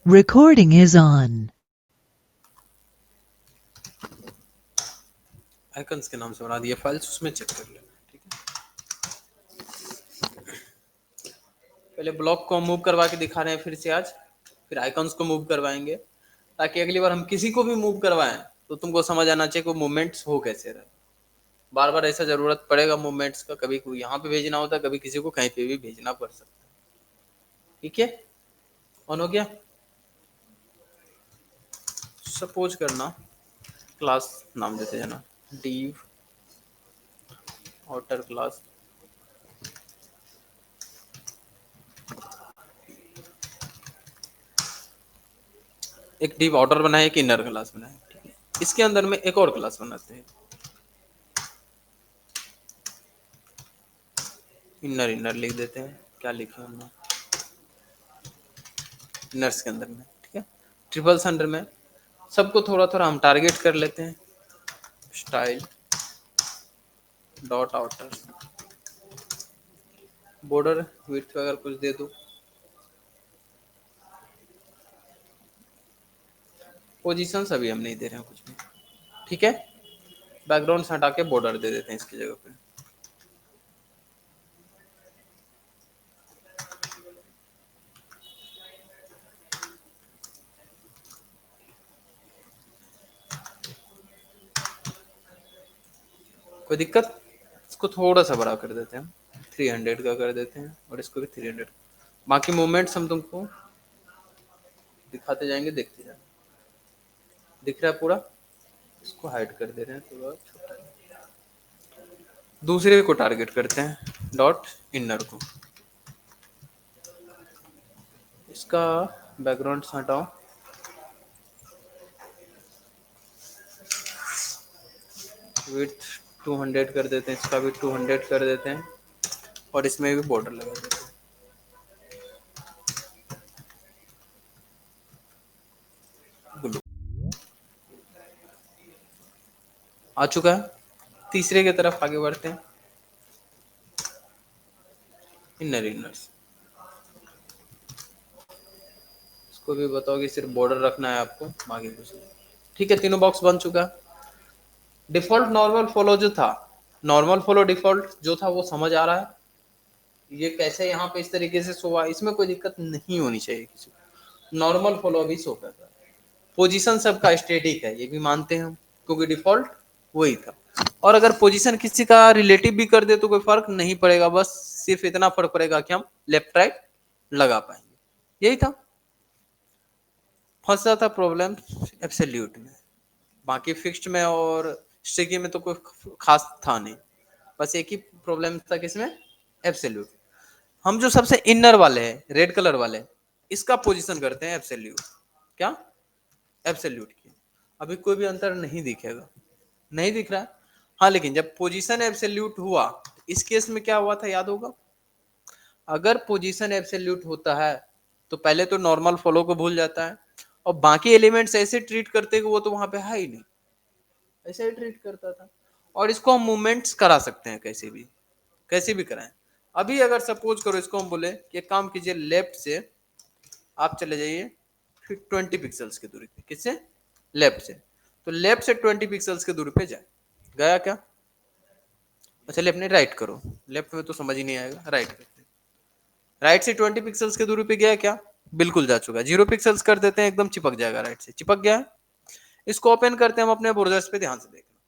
Recording is on. Icons के नाम से बना दिए फाइल्स, उसमें चेक कर लेना। ठीक है, पहले ब्लॉक को मूव करवा के दिखा रहे हैं फिर से आज, फिर आइकन्स को मूव करवाएंगे ताकि अगली बार हम किसी को भी मूव करवाएं तो तुमको समझ आना चाहिए कि मूवमेंट्स हो कैसे रहे। बार बार ऐसा जरूरत पड़ेगा मूवमेंट्स का, कभी कोई यहाँ पे भेजना होता है, कभी किसी को कहीं पे भी भेजना पड़ सकता है। ठीक है, ऑन हो गया। सपोज करना क्लास नाम देते हैं ना, div outer क्लास, एक div outer बनाए, एक इनर क्लास बनाए। ठीक है, इसके अंदर में एक और क्लास बनाते हैं, इनर इनर लिख देते हैं। क्या लिखे हमने इनर्स के अंदर में? ठीक है, ट्रिपल्स अंडर में सबको थोड़ा थोड़ा हम टारगेट कर लेते हैं। Style dot outer, border width अगर कुछ दे दो, पोजीशंस अभी हम नहीं दे रहे हैं कुछ भी। ठीक है, बैकग्राउंड हटा के बॉर्डर दे देते हैं इसकी जगह पे। कोई दिक्कत? इसको थोड़ा सा बड़ा कर देते हैं, 300 का कर देते हैं, और इसको भी 300। बाकी मूवमेंट्स हम तुमको दिखाते जाएंगे, देखते जाएंगे। दिख रहा है पूरा? इसको हाइड कर दे रहे हैं, थोड़ा छोटा है। दूसरे को टारगेट करते हैं, डॉट इनर को। इसका बैकग्राउंड हटाओ, विड्थ 200 कर देते हैं, इसका भी 200 कर देते हैं, और इसमें भी बॉर्डर लगा देते हैं। ब्लू आ चुका है। तीसरे की तरफ आगे बढ़ते हैं, इनर इनर्स। इसको भी बताओ कि सिर्फ बॉर्डर रखना है आपको, बाकी कुछ नहीं। ठीक है, तीनों बॉक्स बन चुका है। डिफॉल्ट नॉर्मल फॉलो जो था, नॉर्मल फॉलो डिफॉल्ट जो था वो समझ आ रहा है। ये कैसे यहाँ पे इस तरीके से शो हुआ, इसमें कोई दिक्कत नहीं होनी चाहिए किसी को। नॉर्मल फॉलो भी शो कर रहा है। पोजीशन सबका स्टैटिक है, ये भी मानते हैं हम, क्योंकि डिफॉल्ट वही था। और अगर पोजीशन किसी का रिलेटिव भी कर दे तो कोई फर्क नहीं पड़ेगा, बस सिर्फ इतना फर्क पड़ेगा कि हम लेफ्ट राइट लगा पाएंगे। यही था। फंसा था प्रॉब्लम एब्सोल्यूट में, बाकी फिक्स्ड में और स्टिकी में तो कोई खास था नहीं। बस एक ही प्रॉब्लम था किसमें, एब्सोल्यूट। हम जो सबसे इनर वाले हैं, रेड कलर वाले, इसका पोजीशन करते हैं एब्सोल्यूट। क्या? एब्सोल्यूट की। अभी कोई भी अंतर नहीं दिखेगा, नहीं दिख रहा है। हाँ, लेकिन जब पोजीशन एब्सोल्यूट हुआ, इस केस में क्या हुआ था याद होगा। अगर पोजीशन एब्सोल्यूट होता है तो पहले तो नॉर्मल फॉलो को भूल जाता है, और बाकी एलिमेंट्स ऐसे ट्रीट करते कि वो तो वहां पे है ही नहीं, ऐसे ही ट्रीट करता था। और इसको हम मूवमेंट्स करा सकते हैं, कैसे भी कराएं। अभी अगर सपोज करो इसको हम बोले कि एक काम कीजिए, लेफ्ट से आप चले जाइए फिर 20 पिक्सल्स की दूरी पे, किससे? लेफ्ट से। तो लेफ्ट से 20 पिक्सल्स की दूरी पे जाए, गया क्या? अच्छा, अपने राइट करो, लेफ्ट में तो समझ ही नहीं आएगा, राइट करते हैं। राइट से 20 पिक्सल्स की दूरी पे गया क्या? बिल्कुल जा चुका है। 0 पिक्सल्स कर देते हैं, एकदम चिपक जाएगा, राइट से चिपक गया है। इसको ओपन करते हैं हम अपने ब्राउजर्स पे, ध्यान से देखना।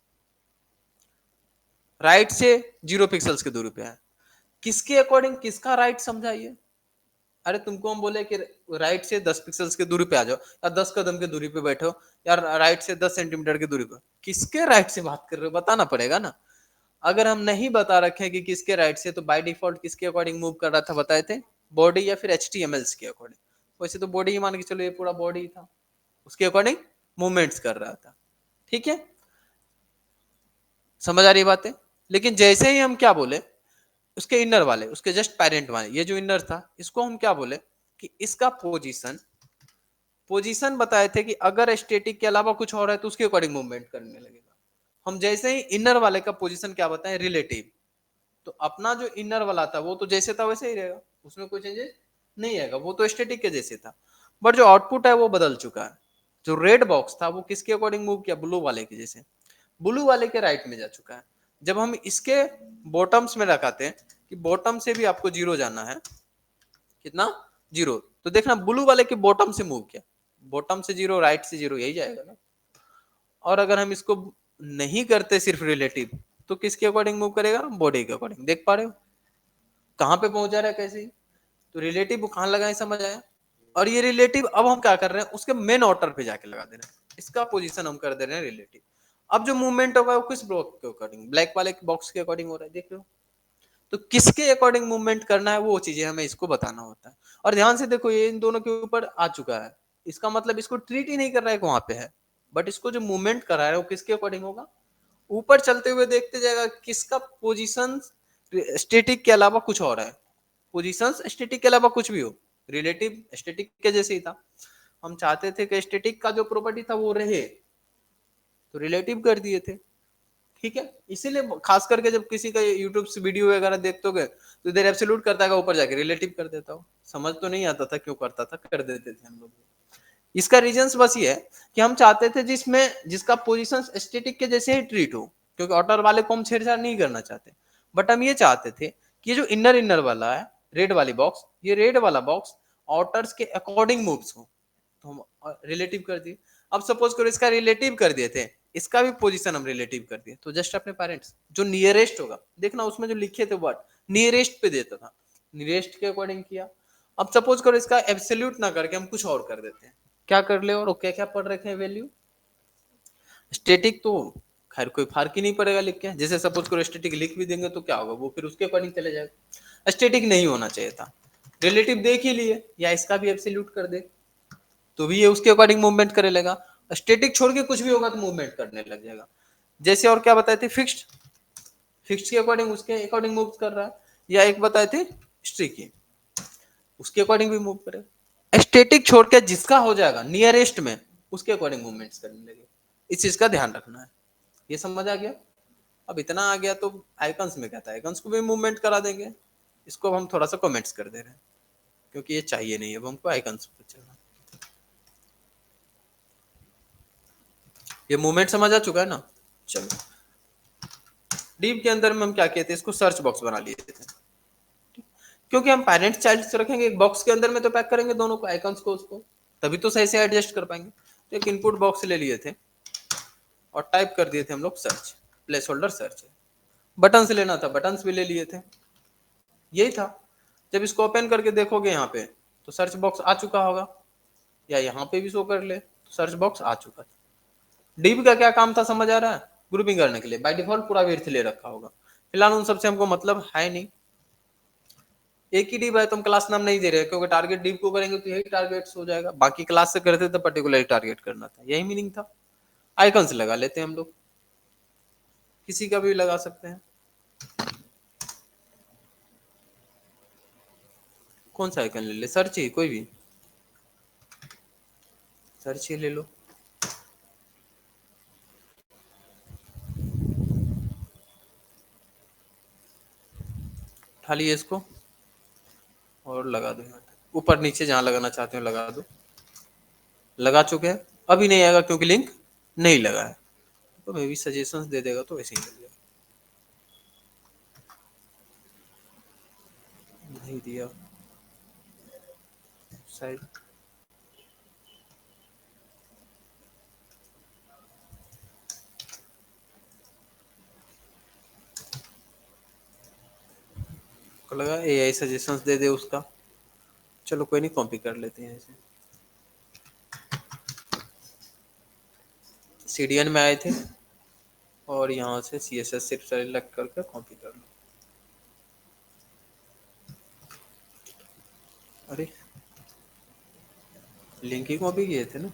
राइट से 0 पिक्सल्स की दूरी पे है, किसके अकॉर्डिंग, किसका राइट समझाइए। अरे तुमको हम बोले कि राइट से 10 पिक्सल्स की दूरी पे आ जाओ, या 10 कदम की दूरी पे बैठो, या राइट से 10 सेंटीमीटर की दूरी पे, किसके राइट से बात कर रहे हो, बताना पड़ेगा ना। अगर हम नहीं बता रखे कि किसके राइट से, तो बाय डिफॉल्ट किसके अकॉर्डिंग मूव कर रहा था बताए थे? बॉडी या फिर HTML के अकॉर्डिंग। वैसे तो बॉडी ही मान के चलो, ये पूरा बॉडी ही था, उसके अकॉर्डिंग मूवमेंट्स कर रहा था। ठीक है, समझ आ रही बातें। लेकिन जैसे ही हम क्या बोले, उसके इनर वाले, उसके जस्ट पेरेंट वाले, ये जो इनर था इसको हम क्या बोले कि इसका पोजीशन, पोजीशन बताए थे कि अगर स्टैटिक के अलावा कुछ और है तो उसके अकॉर्डिंग मूवमेंट करने लगेगा। हम जैसे ही इनर वाले का पोजीशन क्या बताएं, रिलेटिव, तो अपना जो इनर वाला था वो तो जैसे था वैसे ही रहेगा, उसमें कोई चेंजेस नहीं आएगा, वो तो स्टैटिक के जैसे था। बट जो आउटपुट है वो बदल चुका है। जो रेड बॉक्स था वो किसके अकॉर्डिंग मूव किया, ब्लू वाले के जैसे, ब्लू वाले के राइट में जा चुका है। जब हम इसके बॉटम्स में लगाते हैं कि बॉटम से भी आपको जीरो जाना है, कितना, जीरो, तो देखना ब्लू वाले के बॉटम से मूव किया, बॉटम से जीरो, राइट से जीरो, यही जाएगा ना। और अगर हम इसको नहीं करते सिर्फ रिलेटिव, तो किसके अकॉर्डिंग मूव करेगा, बॉडी के अकॉर्डिंग। देख पा रहे हो कहां पे पहुंचा रहा है कैसे। तो रिलेटिव कहां लगाए, समझ आया। और ये रिलेटिव अब हम क्या कर रहे हैं, उसके मेन ऑर्डर पे जाके लगा दे रहे हैं, इसका पोजीशन हम कर दे रहे हैं रिलेटिव। अब जो मूवमेंट होगा वो किस ब्लॉक के अकॉर्डिंग, ब्लैक वाले बॉक्स के अकॉर्डिंग हो रहा है, देख रहे हो। तो किसके अकॉर्डिंग मूवमेंट करना है वो चीजें हमें इसको बताना होता है। और ध्यान से देखो ये इन दोनों के ऊपर आ चुका है, इसका मतलब इसको ट्रीट ही नहीं कर रहा है वहां पे है, बट इसको जो मूवमेंट करा है वो किसके अकॉर्डिंग होगा, ऊपर चलते हुए देखते जाएगा किसका पोजीशन स्टेटिक के अलावा कुछ और है। पोजीशन स्टेटिक के अलावा कुछ भी हो, रिलेटिव स्टेटिक के जैसे ही था। हम चाहते थे कि स्टेटिक का जो प्रॉपर्टी था वो रहे, तो रिलेटिव कर दिए थे। ठीक है, इसीलिए खास करके जब किसी का यूट्यूब से वीडियो वगैरह देखते हो तो इधर एब्सोल्यूट करता है, ऊपर जाके रिलेटिव कर देता हो। समझ तो नहीं आता था क्यों करता था, कर देते थे हम लोग। इसका रीजंस बस ये है कि हम चाहते थे जिसका पोजीशन स्टैटिक के जैसे ही ट्रीट हो, क्योंकि आउटर वाले को हम छेड़छाड़ नहीं करना चाहते। बट हम ये चाहते थे कि ये जो इनर इनर वाला है, रेड वाली बॉक्स, ये रेड वाला बॉक्स आउटर्स के अकॉर्डिंग मूव्स हो, तो हम रिलेटिव कर दिए। अब सपोज करो इसका रिलेटिव कर दिए थे, इसका भी पोजीशन हम रिलेटिव कर दिए, तो जस्ट अपने पेरेंट्स जो नियरेस्ट होगा, देखना उसमें जो लिखे थे वर्ड नियरेस्ट पे देता था, नियरेस्ट के अकॉर्डिंग किया। अब सपोज करो इसका एब्सोल्यूट ना करके हम कुछ और कर देते हैं, क्या कर ले, और क्या क्या पढ़ रखे हैं वैल्यू, स्टेटिक तो खैर कोई फर्क ही नहीं पड़ेगा लिख के। जैसे सपोज करो स्टेटिक लिख भी देंगे तो क्या होगा, वो फिर उसके अकॉर्डिंग चले जाएगा। स्टेटिक नहीं होना चाहिए था, रिलेटिव देख ही लिए, या इसका भी एब्सोल्यूट कर दे तो भी ये उसके अकॉर्डिंग मूवमेंट करे लेगा। स्टेटिक छोड़ के कुछ भी होगा तो मूवमेंट करने लग जाएगा। जैसे और क्या बताए थे, फिक्स्ड, फिक्स्ड के अकॉर्डिंग उसके अकॉर्डिंग मूव कर रहा है, या एक बताए थे स्ट्रिकी, उसके अकॉर्डिंग भी मूव करेगा। स्टेटिक छोड़ के जिसका हो जाएगा नियरेस्ट में उसके अकॉर्डिंग मूवमेंट्स करने लगे, इस चीज का ध्यान रखना है। ये समझ आ गया। अब इतना आ गया तो आइकन्स में क्या था, आइकन्स को भी मूवमेंट करा देंगे। इसको हम थोड़ा सा कमेंट्स कर दे रहे हैं क्योंकि ये चाहिए नहीं, अब हमको आइकन्स पे चलना। ये मूवमेंट समझ आ चुका है ना। चलो डीप के अंदर में हम क्या कहते हैं, इसको सर्च बॉक्स बना लिए थे, क्योंकि हम पेरेंट चाइल्ड से रखेंगे एक बॉक्स के अंदर में तो पैक करेंगे दोनों को, आइकन्स को, उसको तभी तो सही से एडजस्ट कर पाएंगे। तो एक इनपुट बॉक्स ले लिए थे और टाइप कर दिए थे हम लोग search, place holder search. Button से लेना था, बटन्स भी ले लिए थे, यही था। जब इसको ओपन करके देखोगे यहाँ पे तो सर्च बॉक्स आ चुका होगा, या यहाँ पे भी शो कर ले तो सर्च बॉक्स आ चुका था। डिव का क्या काम था समझ आ रहा है, ग्रुपिंग करने के लिए। बाय डिफॉल्ट पूरा विड्थ ले रखा होगा, फिलहाल उन सबसे हमको मतलब है नहीं। एक ही डिव है तो हम क्लास नाम नहीं दे रहे क्योंकि टारगेट डिव को करेंगे तो यही टारगेट हो जाएगा, बाकी क्लास से करते तो पर्टिकुलर टारगेट करना था, यही मीनिंग था। आइकन से लगा लेते हैं हम लोग, किसी का भी लगा सकते हैं। कौन सा आइकन ले ले, सर्च ही, कोई भी सर्च ही ले लो। उठा लिए इसको और लगा दो यहाँ पे। ऊपर नीचे जहां लगाना चाहते हो लगा दो। लगा चुके हैं, अभी नहीं आएगा क्योंकि लिंक नहीं लगा है, तो मे भी सजेशंस दे देगा तो वैसे ही लग जाएगा। नहीं दिया शायद, को लगा एआई सजेशंस दे दे उसका। चलो कोई नहीं, कॉपी कर लेते हैं ऐसे। सीडीएन में आए थे और यहाँ से सीएसएस सिर्फ सेलेक्ट करके कॉपी कर लो। अरे लिंक ही कॉपी किए थे ना।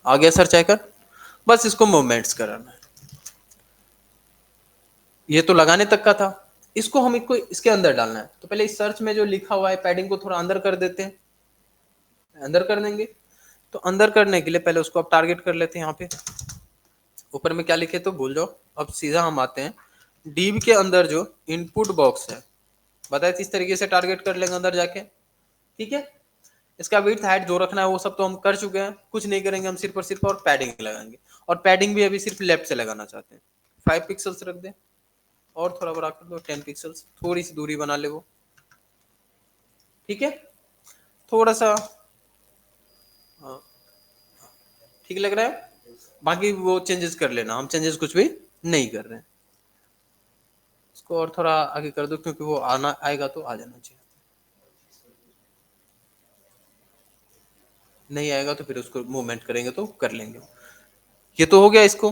आ गया सर्च आइकन, बस इसको मूवमेंट्स कराना है। ये तो लगाने तक का था, इसको हम इसके अंदर डालना है। तो पहले इस सर्च में जो लिखा हुआ है पैडिंग को थोड़ा अंदर कर देते हैं, अंदर कर देंगे। तो अंदर करने के लिए पहले उसको अब टारगेट कर लेते हैं। यहाँ पे ऊपर में क्या लिखे तो भूल जाओ, अब सीधा हम आते हैं डीब के अंदर जो इनपुट बॉक्स है, बताए इस तरीके से टारगेट कर लेंगे अंदर जाके। ठीक है, इसका विड्थ हाइट जो रखना है वो सब तो हम कर चुके हैं, कुछ नहीं करेंगे हम, सिर्फ और सिर्फ और पैडिंग लगाएंगे। और पैडिंग भी अभी सिर्फ लेफ्ट से लगाना चाहते हैं। 5 पिक्सल्स रख दे और थोड़ा बड़ा कर दो 10 पिक्सल्स, थोड़ी सी दूरी बना ले वो। ठीक है, थोड़ा सा हाँ, ठीक लग रहा है। बाकी वो चेंजेस कर लेना, हम चेंजेस कुछ भी नहीं कर रहे हैं। इसको और थोड़ा आगे कर दो क्योंकि वो आना आएगा तो आ जाना चाहिए, नहीं आएगा तो फिर उसको मूवमेंट करेंगे तो कर लेंगे। ये तो हो गया इसको।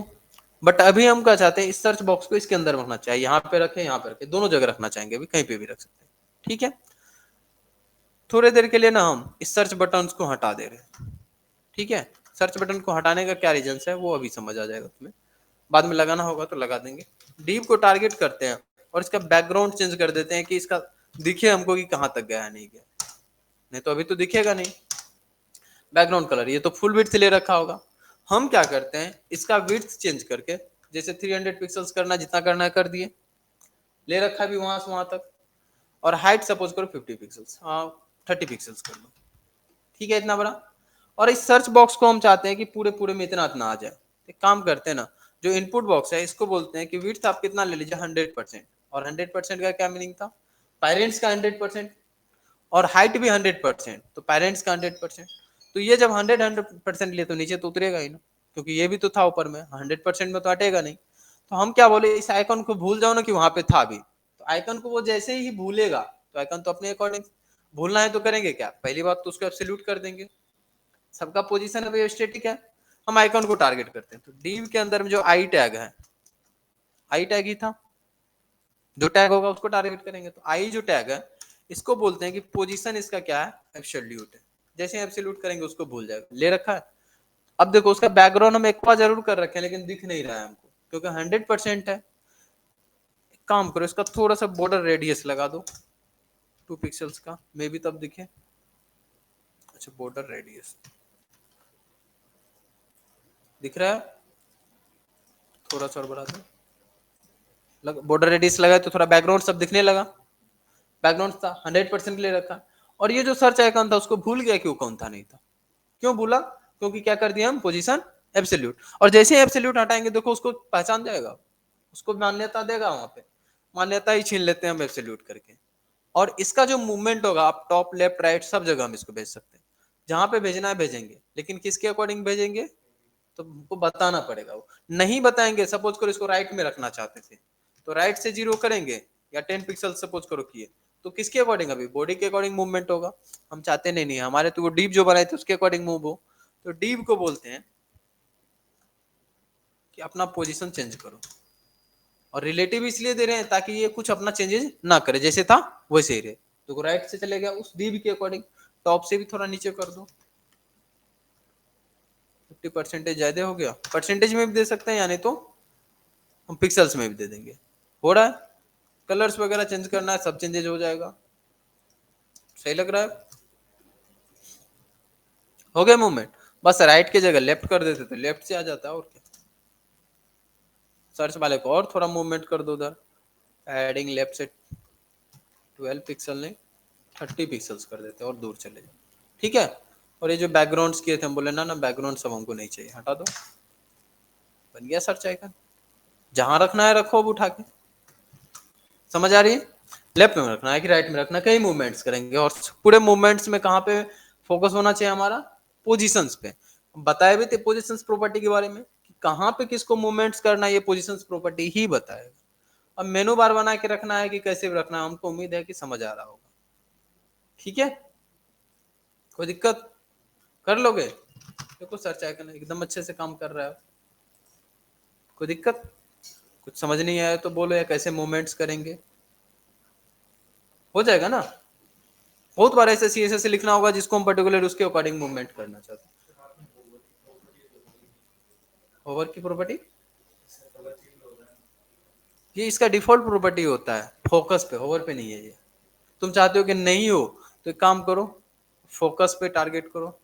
बट अभी हम क्या चाहते हैं, इस सर्च बॉक्स को इसके अंदर रखना चाहिए, यहाँ पे रखे यहाँ पे रखे, दोनों जगह रखना चाहेंगे, अभी कहीं पे भी रख सकते हैं। ठीक है, थोड़ी देर के लिए ना हम इस सर्च बटन को हटा दे रहे हैं। ठीक है, सर्च बटन को हटाने का क्या रीजन है वो अभी समझ आ जाएगा तुम्हें, बाद में लगाना होगा तो लगा देंगे। डीप को टारगेट करते हैं और इसका बैकग्राउंड चेंज कर देते हैं कि इसका दिखे हमको कि कहाँ तक गया है, नहीं गया, नहीं तो अभी तो दिखेगा नहीं। बैकग्राउंड कलर ये तो फुल विड्थ ले रखा होगा, हम क्या करते हैं इसका विड्थ चेंज करके, जैसे 300 पिक्सल्स करना, जितना करना है कर दिए, ले रखा है भी वहां से वहां तक। और हाइट सपोज करो 50 पिक्सल्स, हाँ 30 पिक्सल्स कर लो। ठीक है, इतना बड़ा। और इस सर्च बॉक्स को हम चाहते हैं कि पूरे पूरे में इतना इतना आ जाए। एक काम करते हैं ना, जो इनपुट बॉक्स है इसको बोलते हैं कि विड्थ आप कितना ले लीजिए 100%। और 100% का क्या मीनिंग था, पेरेंट्स का 100%, और हाइट भी 100%, तो पेरेंट्स का 100%। तो ये जब 100% लिए तो नीचे तो उतरेगा ही ना, क्योंकि ये भी तो था ऊपर में, 100% में तो हटेगा नहीं। तो हम क्या बोले, इस आइकन को भूल जाओ ना कि वहां पे था भी, तो आइकन को वो जैसे ही भूलेगा, तो आइकन तो अपने अकॉर्डिंग भूलना है तो करेंगे क्या, पहली बात तो उसको एब्सोल्यूट कर देंगे, सबका पोजीशन अभी स्टैटिक है, हम आइकन को टारगेट करते हैं। तो div के अंदर में जो आई टैग है, आई टैग ही था, जो टैग होगा उसको टारगेट करेंगे। तो आई जो टैग है इसको बोलते हैं कि पोजीशन इसका क्या है, एब्सोल्यूट है। जैसे एब्सोल्यूट करेंगे उसको भूल जाएगा, ले रखा है। अब देखो उसका बैकग्राउंड हम एक बार जरूर कर रखे हैं लेकिन दिख नहीं रहा है हमको क्योंकि 100% है। एक काम करो, इसका थोड़ा सा बॉर्डर रेडियस लगा दो 2 पिक्सल्स का, मे भी तब दिखे। अच्छा, बॉर्डर रेडियस दिख रहा है, थोड़ा सा और बढ़ा दो। बॉर्डर रेडियस लगा तो थोड़ा बैकग्राउंड सब दिखने लगा, बैकग्राउंड था 100% ले रखा। और ये जो सर्च आइकन था उसको भूल गया कि वो कौन था, नहीं था। क्यों भूला, क्योंकि क्या कर दिया हम, पोजीशन एब्सोल्यूट। और जैसे ही एब्सोल्यूट हटाएंगे देखो उसको पहचान जाएगा, उसको मान्यता देगा, वहां पे मान्यता ही छीन लेते हैं हम एब्सोल्यूट करके। और इसका जो मूवमेंट होगा, आप टॉप लेफ्ट राइट सब जगह हम इसको भेज सकते हैं, जहां पे भेजना है भेजेंगे, लेकिन किसके अकॉर्डिंग भेजेंगे तो हमको बताना पड़ेगा। वो नहीं बताएंगे, सपोज करो इसको राइट में रखना चाहते थे तो राइट से 0 करेंगे, या 10 पिक्सल सपोज करो किए, तो किसके अकॉर्डिंग, अभी बॉडी के अकॉर्डिंग मूवमेंट होगा। हम चाहते नहीं हमारे तो वो डीप जो बनाए थे उसके अकॉर्डिंग मूव हो। तो डीप को बोलते हैं कि अपना पोजीशन चेंज करो, और रिलेटिव इसलिए दे रहे हैं ताकि ये कुछ अपना चेंजेस ना करे, जैसे था वैसे ही रहे। तो राइट से चले गया उस डीप के अकॉर्डिंग, टॉप से भी थोड़ा नीचे कर दो, 50% ज्यादा हो गया, परसेंटेज में भी दे सकते हैं, यानी तो हम पिक्सल्स में भी दे देंगे। हो रहा है, कलर्स वगैरह चेंज करना है, सब चेंजेज हो जाएगा। सही लग रहा है, हो गया मूवमेंट। बस राइट की जगह लेफ्ट कर देते तो लेफ्ट से आ जाता है, और क्या। सर्च वाले को और थोड़ा मूवमेंट कर दो उधर, एडिंग लेफ्ट से 12 पिक्सल नहीं 30 पिक्सल्स कर देते और दूर चले जाओ। ठीक है, और ये जो बैकग्राउंड्स किए थे हम बोले ना बैकग्राउंड सब हमको नहीं चाहिए, हटा दो, बन गया सर्च आइकन। जहां रखना है रखो अब उठा के, समझ आ रही है। लेफ्ट में रखना है कि राइट में रखना, कई मूवमेंट्स करेंगे, और पूरे मूवमेंट्स में कहाँ पे फोकस होना चाहिए हमारा, पोजीशंस पे। बताए भी थे पोजीशंस प्रॉपर्टी के बारे में कि कहाँ पे किसको मूवमेंट्स करना है, ये पोजीशंस प्रॉपर्टी ही बताएगा। अब मेनू बार बना के रखना है कि कैसे भी रखना है, हमको उम्मीद है कि समझ आ रहा होगा। ठीक है, कोई दिक्कत, कर लोगे। देखो सर्च आइकन एकदम अच्छे से काम कर रहा है, कोई दिक्कत, कुछ समझ नहीं आया तो बोलो, या कैसे मूवमेंट्स करेंगे, हो जाएगा ना। बहुत बार ऐसे सीएसएस से लिखना होगा जिसको हम पर्टिकुलर उसके अकॉर्डिंग मूवमेंट करना चाहते हैं। होवर की प्रॉपर्टी, ये इसका डिफॉल्ट प्रॉपर्टी होता है, फोकस पे, होवर पे नहीं है ये। तुम चाहते हो कि नहीं हो तो एक काम करो, फोकस पे टारगेट करो।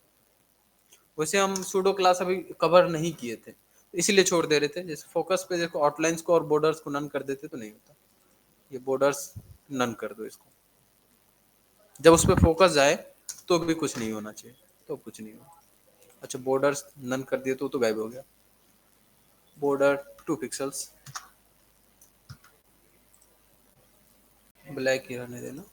वैसे हम सूडो क्लास अभी कवर नहीं किए थे, इसीलिए छोड़ दे रहे थे। जैसे फोकस पे देखो, आउटलाइंस को और बॉर्डर्स को नन कर देते तो नहीं होता। ये बॉर्डर्स नन कर दो इसको, जब उस पर फोकस जाए तो भी कुछ नहीं होना चाहिए, तो कुछ नहीं होगा। अच्छा, बॉर्डर्स नन कर दिए तो गायब हो गया। बॉर्डर 2 पिक्सल्स, ब्लैक ही रहने देना,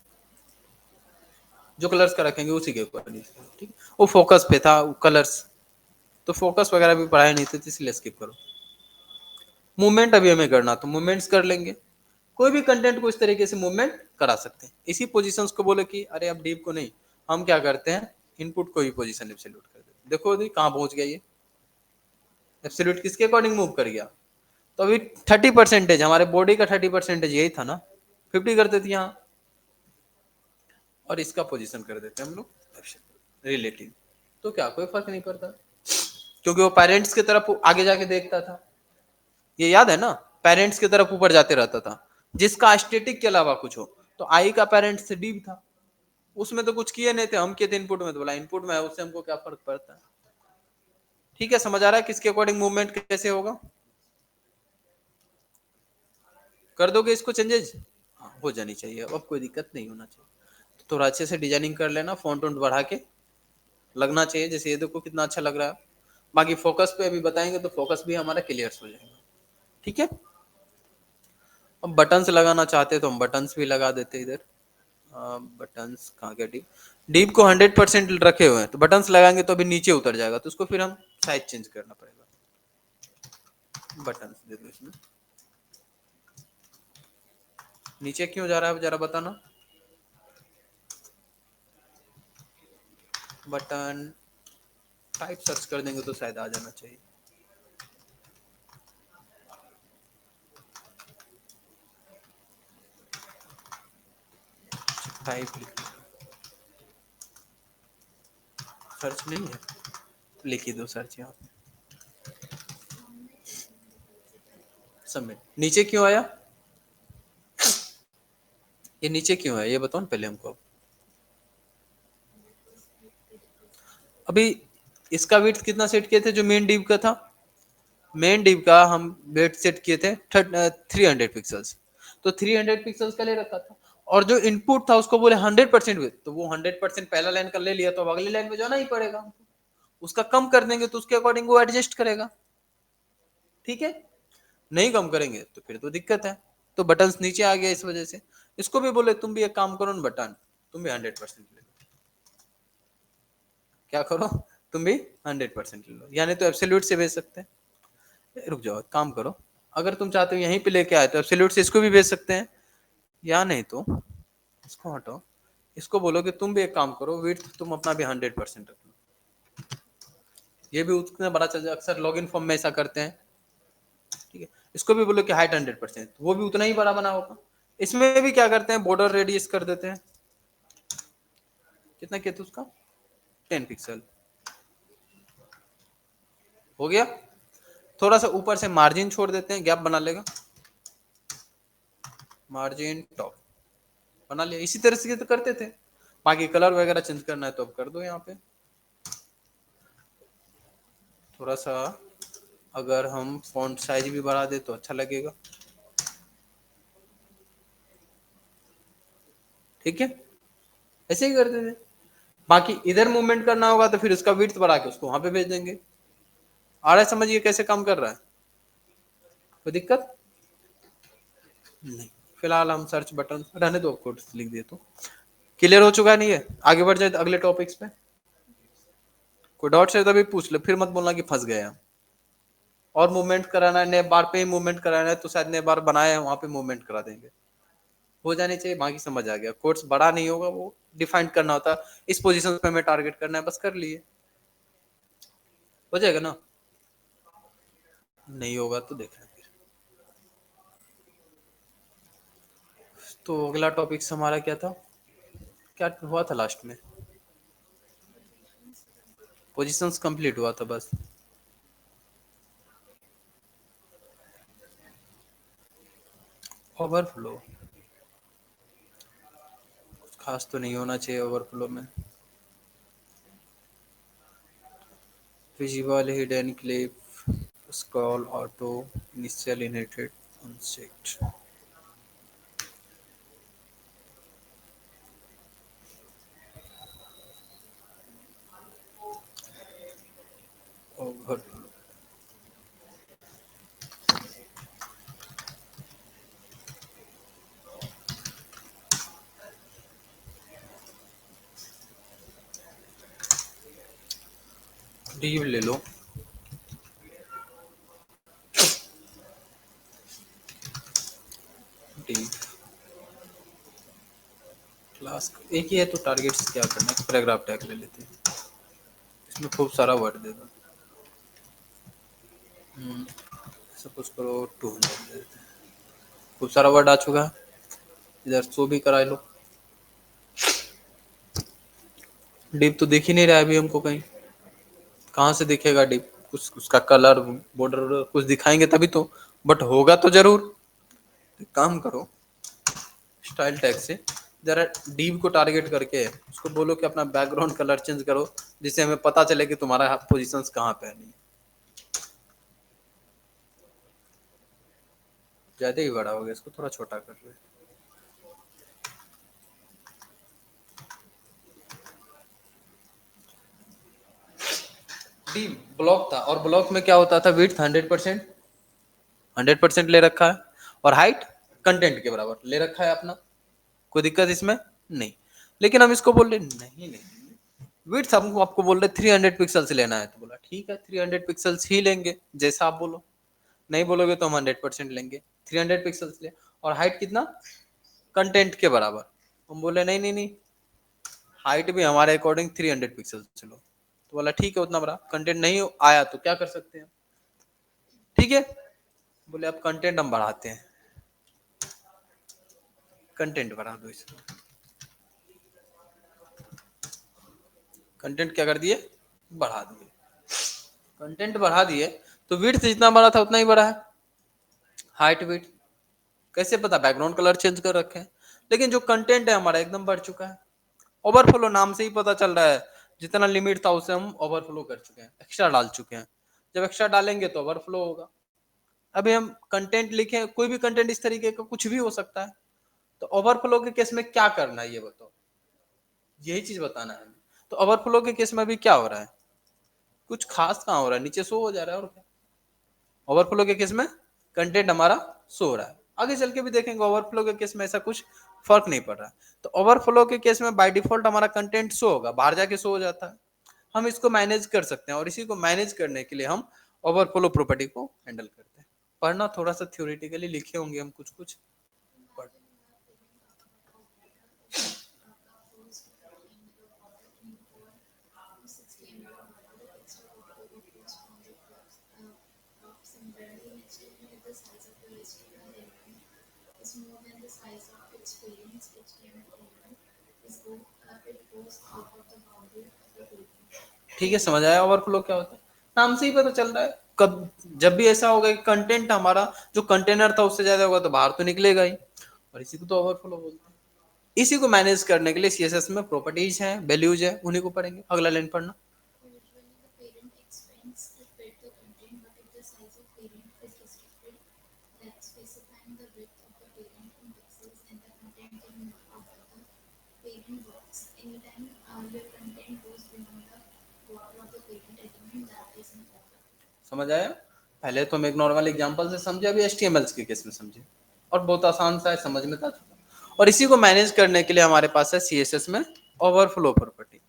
जो कलर्स का रखेंगे उसी के ऊपर नीचे, ठीक। वो फोकस पे था, कलर्स तो फोकस वगैरह भी पढ़ाई नहीं थी, तो इसलिए स्किप करो। मूवमेंट अभी हमें करना तो मूवमेंट्स कर लेंगे। कोई भी कंटेंट को इस तरीके से मूवमेंट करा सकते हैं। इसी पोजीशंस को बोले कि अरे अब डीप को नहीं, हम क्या करते हैं, इनपुट को ही पोजीशन एब्सोल्यूट कर देते हैं। देखो अभी कहाँ पहुंच गया ये, एब्सोल्यूट किसके अकॉर्डिंग मूव कर गया। तो अभी 30% हमारे बॉडी का 30% यही था ना, 50 करते थे यहाँ, और इसका पोजीशन कर देते हैं हम लोग रिलेटिव। तो क्या कोई फर्क नहीं पड़ता, क्योंकि वो पेरेंट्स की तरफ आगे जाके देखता था। ये याद है ना, पेरेंट्स की तरफ ऊपर जाते रहता था, जिसका स्टेटिक के अलावा कुछ हो। तो आई का पेरेंट्स से डीप था, उसमें तो कुछ किए नहीं थे, हम किए थे इनपुट में, तो बोला इनपुट में है, उससे हमको क्या फर्क पड़ता है। ठीक है, समझ आ रहा है किसके अकॉर्डिंग मूवमेंट कैसे होगा। कर दोगे इसको चेंजेस, हाँ, हो जानी चाहिए, अब कोई दिक्कत नहीं होना चाहिए। तो थोड़ा अच्छे से डिजाइनिंग कर लेना, फॉन्ट वॉन्ट बढ़ा के लगना चाहिए। जैसे ये देखो कितना अच्छा लग रहा है। बाकी फोकस पे अभी बताएंगे तो फोकस भी हमारा क्लियर हो जाएगा। ठीक है, अब बटन्स लगाना चाहते तो हम बटन्स भी लगा देते इधर। बटन्स कहाँ गया, डीप, डीप को 100% रखे हुए हैं, तो बटन्स लगाएंगे तो अभी नीचे उतर जाएगा, तो उसको फिर हम साइज चेंज करना पड़ेगा। बटन्स दे दो इसमें। नीचे क्यों जा रहा है जरा बताना। बटन टाइप सर्च कर देंगे तो शायद आ जाना चाहिए। टाइप सर्च नहीं है, लिख ही दो सर्च यहाँ पे, सबमिट। नीचे क्यों आया, ये नीचे क्यों है ये बताओ ना पहले हमको। अभी इसका विड्थ कितना सेट किए थे जो मेन डिव का था, मेन डिव का हम वेट सेट किए थे 300 पिक्सल्स, तो 300 पिक्सल्स का ले रखा था। और जो इनपुट था उसको बोले 100% विथ, तो वो 100% पहला लाइन का ले लिया, तो अब अगली लाइन में जाना ही पड़ेगा। उसका कम कर देंगे तो उसके अकॉर्डिंग वो एडजस्ट करेगा। ठीक है, नहीं कम करेंगे तो फिर तो दिक्कत है। तो बटन नीचे आ गया इस वजह से। इसको भी बोले तुम भी एक काम करो ना बटन, तुम भी 100% ले लो। क्या करो, तुम भी 100% ले लो, यानी तो एब्सोल्यूट से भेज सकते हैं। रुक जाओ, काम करो, अगर तुम चाहते हो यहीं पे लेके आए तो एब्सोल्यूट से इसको भी भेज सकते हैं, या नहीं तो इसको हटाओ, इसको बोलो कि तुम भी एक काम करो, विड्थ तुम अपना भी 100% रख लो। ये भी उतना बड़ा चल जाए, अक्सर लॉग इन फॉर्म में ऐसा करते हैं। ठीक है, इसको भी बोलो कि हाइट 100%, वो भी उतना ही बड़ा बना होगा। इसमें भी क्या करते हैं, बॉर्डर रेडियस कर देते हैं। कितना किया था उसका, 10 पिक्सल, हो गया। थोड़ा सा ऊपर से मार्जिन छोड़ देते हैं, गैप बना लेगा, मार्जिन टॉप बना लिया। इसी तरह से तो करते थे। बाकी कलर वगैरह चेंज करना है तो अब कर दो यहाँ पे। थोड़ा सा अगर हम फॉन्ट साइज भी बढ़ा दे तो अच्छा लगेगा। ठीक है, ऐसे ही करते थे। बाकी इधर मूवमेंट करना होगा तो फिर उसका विड्थ बढ़ा के उसको वहां पे भेज देंगे। आ रहा है, समझिए कैसे काम कर रहा है, कोई दिक्कत नहीं। फिलहाल हम सर्च बटन रहने दो, कोड लिख दिए तो क्लियर हो चुका है। नहीं है, आगे बढ़ जाए अगले टॉपिक्स पे। कोई डाउट है तभी पूछ लो, फिर मत बोलना कि फंस गए हम। और मूवमेंट कराना है, नए बार पे ही मूवमेंट कराना है तो शायद नए बार बनाए हैं वहां पे मूवमेंट करा देंगे। हो जानी चाहिए, बाकी समझ आ गया। कोर्स बड़ा नहीं होगा, वो डिफाइन करना होता है, इस पोजीशन पे हमें टारगेट करना है, बस कर लिए, हो जाएगा ना। नहीं होगा तो देखना फिर। तो अगला टॉपिक हमारा क्या था, क्या हुआ था लास्ट में, पोजीशंस कंप्लीट हुआ था बस। ओवरफ्लो कुछ खास तो नहीं होना चाहिए ओवरफ्लो में। Visible hidden clip, scroll auto initial inherited unset. Over leave ले लो। लीव क्लास एक ही है तो टारगेट्स क्या करना है, पैराग्राफ टैग ले लेते हैं, इसमें खूब सारा वर्ड दे दो। सपोज करो 200 दे देते हैं। खूब सारा वर्ड आ चुका है, इधर शो भी करा लो। डिप तो दिख ही नहीं रहा है अभी हमको कहीं, कहाँ से दिखेगा डिप? कुछ उसका कलर बॉर्डर कुछ दिखाएंगे तभी तो, बट होगा तो जरूर। एक काम करो, स्टाइल टैग से जरा डीप को टारगेट करके उसको बोलो कि अपना बैकग्राउंड कलर चेंज करो, जिससे हमें पता चले कि तुम्हारा पोजीशंस कहाँ पे है। नहीं ज्यादा ही बड़ा हो गया, इसको थोड़ा छोटा कर लो। डीप ब्लॉक था, और ब्लॉक में क्या होता था, विड्थ 100% ले रखा है, और हाइट कंटेंट के बराबर ले रखा है अपना। कोई दिक्कत इसमें नहीं। लेकिन हम इसको बोल रहे नहीं नहीं, विड्थ हमको आपको बोल रहे 300 पिक्सल्स लेना है, तो बोला ठीक है 300 पिक्सल्स ही लेंगे, जैसा आप बोलो। नहीं बोलोगे तो हम 100% लेंगे, 300 पिक्सल्स ले। और हाइट कितना, कंटेंट के बराबर। हम बोले नहीं नहीं नहीं, हाइट भी हमारे अकॉर्डिंग 300 पिक्सल्स चलो। तो बोला ठीक है, उतना बड़ा कंटेंट नहीं आया तो क्या कर सकते हैं, ठीक है। बोले अब कंटेंट हम बढ़ाते हैं, कंटेंट बढ़ा दो इसमें। कंटेंट क्या कर दिए, बढ़ा दिए। कंटेंट बढ़ा दिए तो विड्थ जितना बड़ा था उतना ही बड़ा है, हाइट विड्थ। कैसे पता, बैकग्राउंड कलर चेंज कर रखे हैं। लेकिन जो कंटेंट है हमारा एकदम बढ़ चुका है। ओवरफ्लो नाम से ही पता चल रहा है, जितना लिमिट था उसे हम ओवरफ्लो कर चुके हैं, एक्स्ट्रा डाल चुके हैं। जब एक्स्ट्रा डालेंगे तो ओवरफ्लो होगा। अभी हम कंटेंट लिखे, कोई भी कंटेंट इस तरीके का कुछ भी हो सकता है, तो ओवरफ्लो के केस में क्या करना है ये बताओ, यही चीज बताना है। तो ओवरफ्लो के केस में अभी क्या हो रहा है, कुछ खास कहाँ हो रहा है, नीचे शो हो जा रहा है और क्या। ओवरफ्लो के केस में कंटेंट हमारा शो हो रहा है, आगे चल के भी देखेंगे ओवरफ्लो के केस में ऐसा कुछ फर्क नहीं पड़ रहा है। तो ओवरफ्लो के केस में बाय डिफॉल्ट हमारा कंटेंट शो होगा, बाहर जाके शो हो जाता है। हम इसको मैनेज कर सकते हैं, और इसी को मैनेज करने के लिए हम ओवरफ्लो प्रॉपर्टी को हैंडल करते हैं। पढ़ना थोड़ा सा थ्योरेटिकली लिखे होंगे हम कुछ कुछ, बट ठीक है, समझ आया ओवरफ्लो क्या होता है, नाम से ही पता चल रहा है। कब जब भी ऐसा होगा कि कंटेंट हमारा जो कंटेनर था उससे ज्यादा होगा तो बाहर तो निकलेगा ही, और इसी को तो ओवरफ्लो बोलते हैं। इसी को मैनेज करने के लिए सीएसएस में प्रॉपर्टीज हैं, वैल्यूज है, उन्हीं को पढ़ेंगे। अगला लाइन पढ़ना। समझ आया? पहले तो हम एक नॉर्मल एग्जांपल से समझे, अभी एचटीएमएल के केस में समझे, और बहुत आसान सा है, समझ में था। और इसी को मैनेज करने के लिए हमारे पास है सीएसएस में ओवरफ्लो प्रॉपर्टी।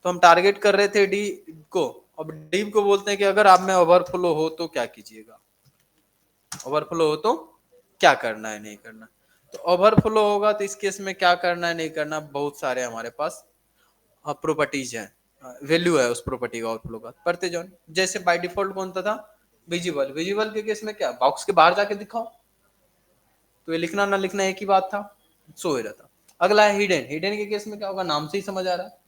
तो हम टारगेट कर रहे थे डी को, अब डी को बोलते हैं कि अगर आप में ओवरफ्लो हो तो क्या कीजिएगा, ओवरफ्लो हो तो क्या करना है नहीं करना। तो ओवरफ्लो होगा तो इस केस में क्या करना है नहीं करना, बहुत सारे हमारे पास प्रॉपर्टीज है, वैल्यू है उस प्रॉपर्टी का ओवरफ्लो का, पढ़ते जाओ। जैसे बाय डिफॉल्ट कौन सा था, विजिबल। विजिबल के केस में क्या, बॉक्स के बाहर जाके दिखाओ, तो ये लिखना ना लिखना एक ही बात था, सो ही रहता। अगला है हिडन। हिडन के केस में क्या होगा, नाम से ही समझ आ रहा है,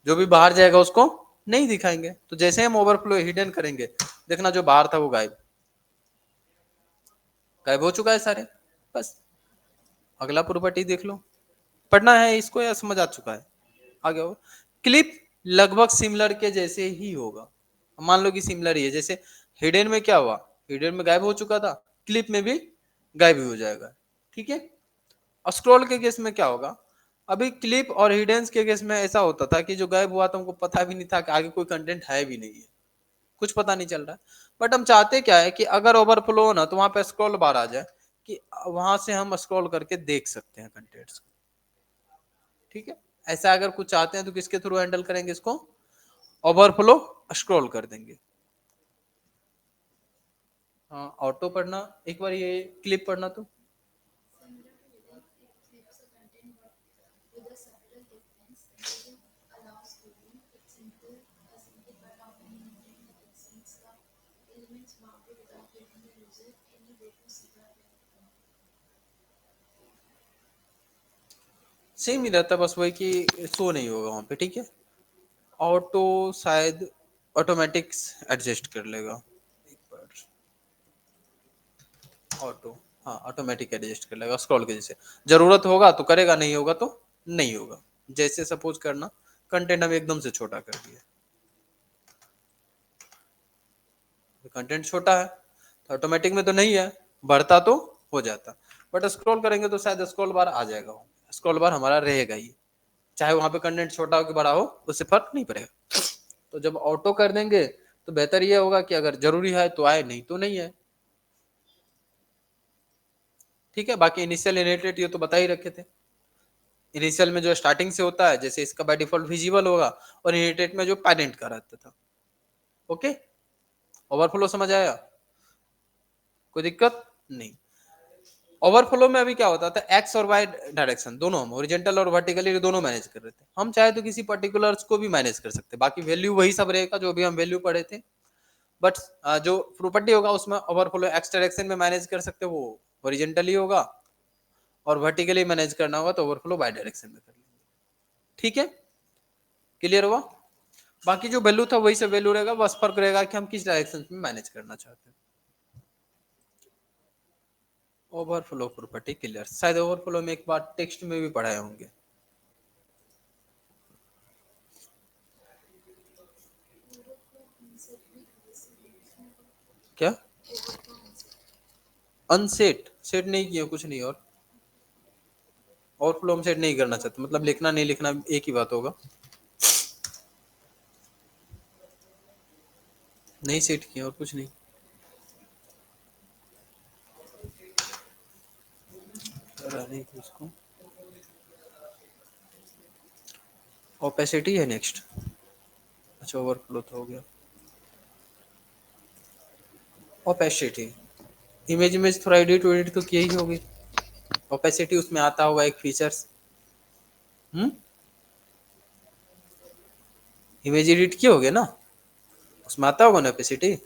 जो भी बाहर जाएगा उसको नहीं दिखाएंगे। तो जैसे हम ओवरफ्लो हिडन करेंगे, देखना जो बाहर था वो गायब, गायब हो चुका है सारे। बस अगला प्रॉपर्टी देख लो, पढ़ना है इसको या समझ आ चुका है? आगे हो, क्लिप लगभग सिमिलर के जैसे ही होगा। मान लो कि सिमिलर ही है, जैसे हिडन में क्या हुआ, हिडन में गायब हो चुका था, क्लिप में भी गायब ही हो जाएगा। ठीक है। और स्क्रॉल के केस में क्या होगा, अभी क्लिप और हिडन्स के केस में ऐसा होता था कि जो गायब हुआ था हमको पता भी नहीं था कि आगे कोई कंटेंट है भी नहीं है, कुछ पता नहीं चल रहा है। बट हम चाहते क्या है कि अगर ओवरफ्लो हो ना तो वहां पे स्क्रॉल बार आ जाए कि वहां से हम स्क्रॉल करके देख सकते हैं कंटेंट्स को। ठीक है। ऐसा अगर कुछ चाहते हैं तो किसके थ्रू हैंडल करेंगे इसको, ओवरफ्लो स्क्रॉल कर देंगे। हाँ ऑटो पढ़ना, एक बार ये क्लिप पढ़ना तो। सेम ही रहता है, बस वही कि शो नहीं होगा वहां पे। ठीक है। ऑटो शायद ऑटोमेटिक एडजस्ट कर लेगा एक बार। ऑटो, हाँ ऑटोमेटिक एडजस्ट कर लेगा स्क्रॉल के जैसे। जरूरत होगा तो करेगा, नहीं होगा तो नहीं होगा। जैसे सपोज करना कंटेंट हम एकदम से छोटा कर दिया, कंटेंट छोटा है तो ऑटोमेटिक में तो नहीं है, बढ़ता तो हो जाता। बट स्क्रॉल करेंगे तो शायद स्क्रॉल बार आ जाएगा, स्क्रॉल बार हमारा रहेगा ही, चाहे वहां पे कंटेंट छोटा हो कि बड़ा हो उससे फर्क नहीं पड़ेगा। तो जब ऑटो कर देंगे तो बेहतर ये होगा कि अगर जरूरी है तो आए, नहीं तो नहीं है। ठीक है। बाकी इनिशियल इनहेरिटेड ये तो बता ही रखे थे। इनिशियल में जो स्टार्टिंग से होता है, जैसे इसका बाय डिफॉल्ट विजिबल होगा, और इनहेरिटेड में जो पेरेंट का रहता था। ओके। ओवरफ्लो समझ आया, कोई दिक्कत नहीं। ओवरफ्लो में अभी क्या होता था, एक्स और वाई डायरेक्शन दोनों हम ओरिजेंटल और वर्टिकली दोनों मैनेज कर रहे थे। हम चाहे तो किसी पर्टिकुलर्स को भी मैनेज कर सकते, बाकी वैल्यू वही सब रहेगा जो भी हम वैल्यू पढ़े थे। बट जो प्रॉपर्टी होगा उसमें ओवरफ्लो एक्स डायरेक्शन में मैनेज कर सकते, वो ओरिजेंटली होगा, और वर्टिकली मैनेज करना होगा तो ओवरफ्लो बाय डायरेक्शन में कर लेंगे। ठीक है। क्लियर हुआ। बाकी जो वैल्यू था वही से वैल्यू रहेगा, बस फर्क रहेगा कि हम किस डायरेक्शन में मैनेज करना चाहते हैं। ओवरफ्लो प्रॉपर्टी क्लियर, शायद ओवरफ्लो में एक बार टेक्स्ट में भी पढ़ाए होंगे। क्या अनसेट, सेट नहीं किया कुछ नहीं, और ओवरफ्लो हम सेट नहीं करना चाहते, मतलब लिखना नहीं लिखना एक ही बात होगा। नहीं सेट किया और कुछ नहीं करा, नहीं कुछ को। ओपेसिटी है नेक्स्ट। अच्छा ओवरफ्लो तो हो गया। ओपेसिटी, इमेज इमेज थोड़ा एडिट वेडिट तो किया ही होगी। ओपेसिटी उसमें आता होगा एक फीचर्स। हम्म, इमेज एडिट किए होगे ना, उसमें आता होगा ना ओपेसिटी।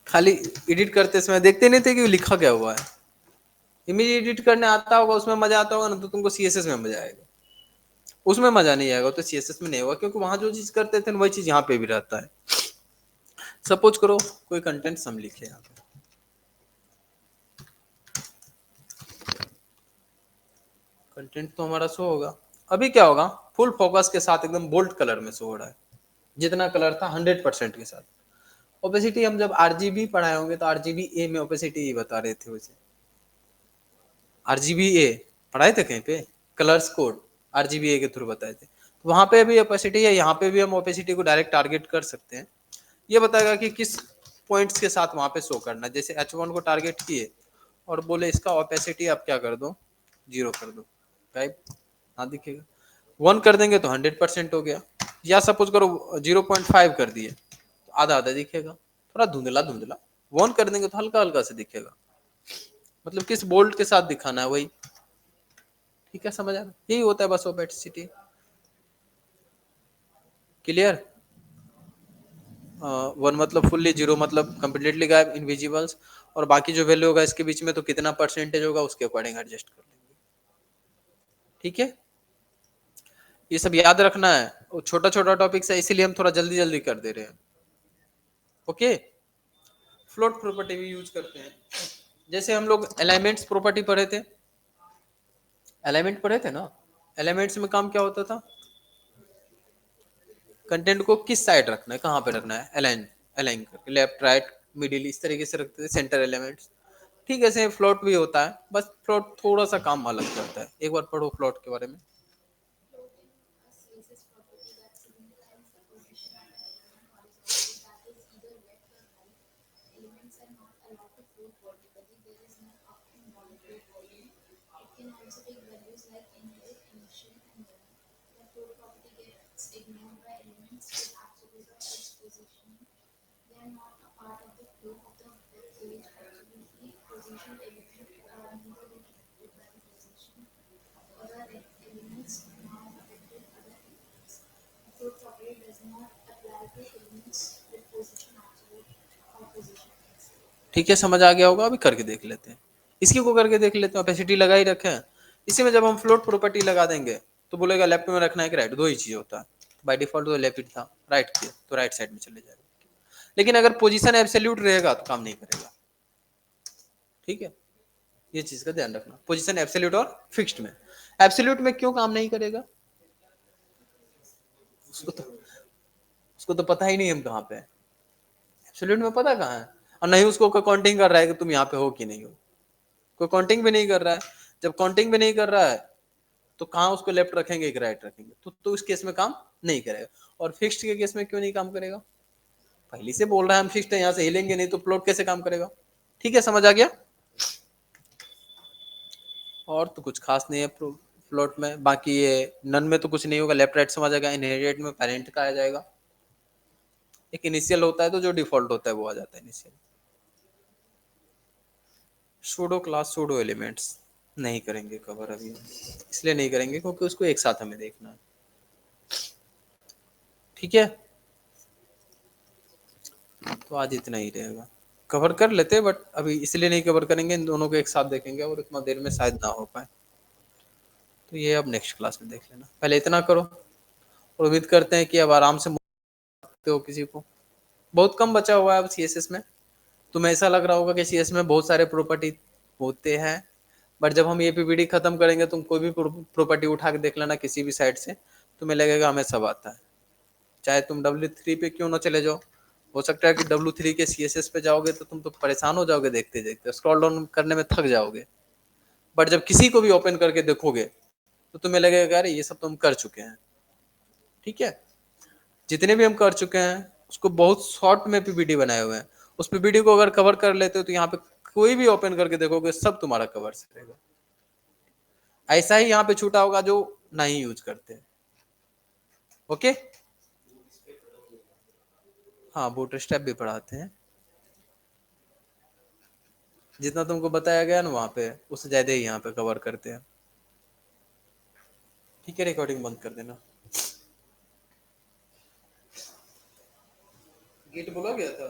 खाली एडिट करते समय देखते नहीं थे कि लिखा क्या हुआ है। इमेज एडिट करने आता होगा, उसमें मजा आता होगा ना, तो तुमको सीएसएस में मजा आएगा। उसमें मजा नहीं आएगा तो सीएसएस में नहीं होगा, क्योंकि वहां जो चीज करते थे वही चीज यहाँ पे भी रहता है। सपोज करो कोई कंटेंट हम लिखे यहाँ पे, कंटेंट तो हमारा शो होगा। अभी क्या होगा, फुल फोकस के साथ एकदम बोल्ड कलर में शो हो रहा है, जितना कलर था 100% के साथ। ओपेसिटी हम जब आरजीबी पढ़ाए होंगे तो आरजीबी ए में ओपेसिटी बता रहे थे वैसे। आरजीबी ए पढ़ाए थे कहीं पे, कलर्स कोड आरजीबी ए के थ्रू बताए थे, तो वहां पे भी ओपेसिटी है, यहाँ पे भी हम ओपेसिटी को डायरेक्ट टारगेट कर सकते हैं। ये बताएगा कि किस पॉइंट्स के साथ वहां पे शो करना है। जैसे H1 को टारगेट किए और बोले इसका ओपेसिटी आप क्या कर दो, 0 कर दो, टाइप हाँ दिखेगा। 1 कर देंगे तो 100% हो गया, या सपोज करो 0.5 कर दिए तो आधा आधा दिखेगा, थोड़ा धुंधला धुंधला। 1 कर देंगे तो हल्का हल्का से दिखेगा, मतलब किस बोल्ट के साथ दिखाना है वही। ठीक है, समझ आ रहा है? यही होता है बस ओपेसिटी। क्लियर। 1 मतलब फुल्ली, 0 मतलब कम्प्लीटली गायब, इनविजिबल्स, और बाकी जो वैल्यू होगा इसके बीच में तो कितना परसेंटेज होगा उसके अकॉर्डिंग एडजस्ट कर लेंगे। ठीक है। ये सब याद रखना है, छोटा छोटा टॉपिक्स है इसीलिए हम थोड़ा जल्दी जल्दी कर दे रहे हैं। ओके। फ्लोट प्रॉपर्टी भी यूज करते हैं, जैसे हम लोग एलिमेंट्स प्रॉपर्टी पढ़े थे, एलिमेंट पढ़े थे ना। एलिमेंट्स में काम क्या होता था, कंटेंट को किस साइड रखना है, कहाँ पे रखना है, अलाइन। अलाइन करके, लेफ्ट राइट मिडिल इस तरीके से रखते थे, सेंटर एलिमेंट्स। ठीक है, ऐसे फ्लोट भी होता है, बस फ्लोट थोड़ा सा काम अलग करता है। एक बार पढ़ो फ्लोट के बारे में। ठीक है, समझ आ गया होगा। अभी करके देख लेते हैं, इसी को करके देख लेते हैं। ओपेसिटी लगा ही रखे हैं, इसी में जब हम फ्लोट प्रॉपर्टी लगा देंगे तो बोलेगा लेफ्ट में रखना है कि राइट, दो ही चीज होता है। बाय डिफॉल्ट तो लेफ्ट था, राइट किया तो राइट साइड में चले जाएगा। लेकिन अगर पोजीशन एब्सोल्यूट रहेगा तो काम नहीं करेगा। ठीक है, ये चीज का ध्यान रखना, पोजीशन एब्सोल्यूट और फिक्स्ड में। एब्सोल्यूट में क्यों काम नहीं करेगा? उसको तो उसको तो पता ही नहीं हम कहाँ पे हैं। एब्सोल्यूट में पता कहाँ है, और नहीं उसको कोई काउंटिंग कर रहा है कि तुम यहाँ पे हो कि नहीं हो। कोई काउंटिंग भी नहीं कर रहा है। जब काउंटिंग भी नहीं कर रहा है तो कहाँ उसको लेफ्ट रखेंगे कि राइट रखेंगे? तो उस केस में काम नहीं करेगा। और फिक्स्ड के केस में क्यों नहीं काम करेगा? पहले से बोल रहा है हम फिक्स्ड है, यहाँ से हिलेंगे नहीं तो प्लॉट कैसे काम करेगा? ठीक है, समझ आ गया। और तो कुछ खास नहीं है प्लॉट में। बाकी ये नन में तो कुछ नहीं होगा, लेफ्ट राइट समझ आएगा। इनहेरिटेड में पेरेंट का आ जाएगा। एक इनिशियल होता है तो जो डिफॉल्ट होता है वो आ जाता है initial. Pseudo class pseudo elements नहीं करेंगे कवर अभी, इसलिए नहीं करेंगे क्योंकि उसको एक साथ हमें देखना है। ठीक है, तो आज इतना ही रहेगा। कवर कर लेते हैं बट अभी इसलिए नहीं कवर करेंगे, इन दोनों को एक साथ देखेंगे और इतना देर में शायद ना हो पाए। तो ये अब नेक्स्ट क्लास में देख लेना, पहले इतना करो। और उम्मीद करते हैं कि अब आराम से सकते हो किसी को। बहुत कम बचा हुआ है अब सीएसएस में। तुम्हें ऐसा लग रहा होगा कि सीएस में बहुत सारे प्रॉपर्टी होते हैं, बट जब हम ये पीपीडी खत्म करेंगे तुम कोई भी प्रॉपर्टी उठा के देख लेना किसी भी साइड से, तुम्हें लगेगा हमें सब आता है। चाहे तुम W3 पे क्यों ना चले जाओ, हो सकता है कि W3 के CSS पे जाओगे तो तुम तो परेशान हो जाओगे, देखते देखते स्क्रॉल डाउन करने में थक जाओगे। बट जब किसी को भी ओपन करके देखोगे तो तुम्हें लगेगा अरे ये सब तो हम कर चुके हैं। ठीक है, जितने भी हम कर चुके हैं उसको बहुत शॉर्ट में पीपीटी बनाए हुए हैं। उस पीपीटी को अगर कवर कर लेते हो तो यहाँ पे कोई भी ओपन करके देखोगे सब तुम्हारा कवर रहेगा। ऐसा ही यहाँ पे छूटा होगा जो नहीं यूज करते। ओके, हाँ बूटस्ट्रैप भी पढ़ाते हैं। जितना तुमको बताया गया ना वहाँ पे उससे ज्यादा ही यहाँ पे कवर करते हैं। ठीक है, रिकॉर्डिंग बंद कर देना। गेट बोला गया था।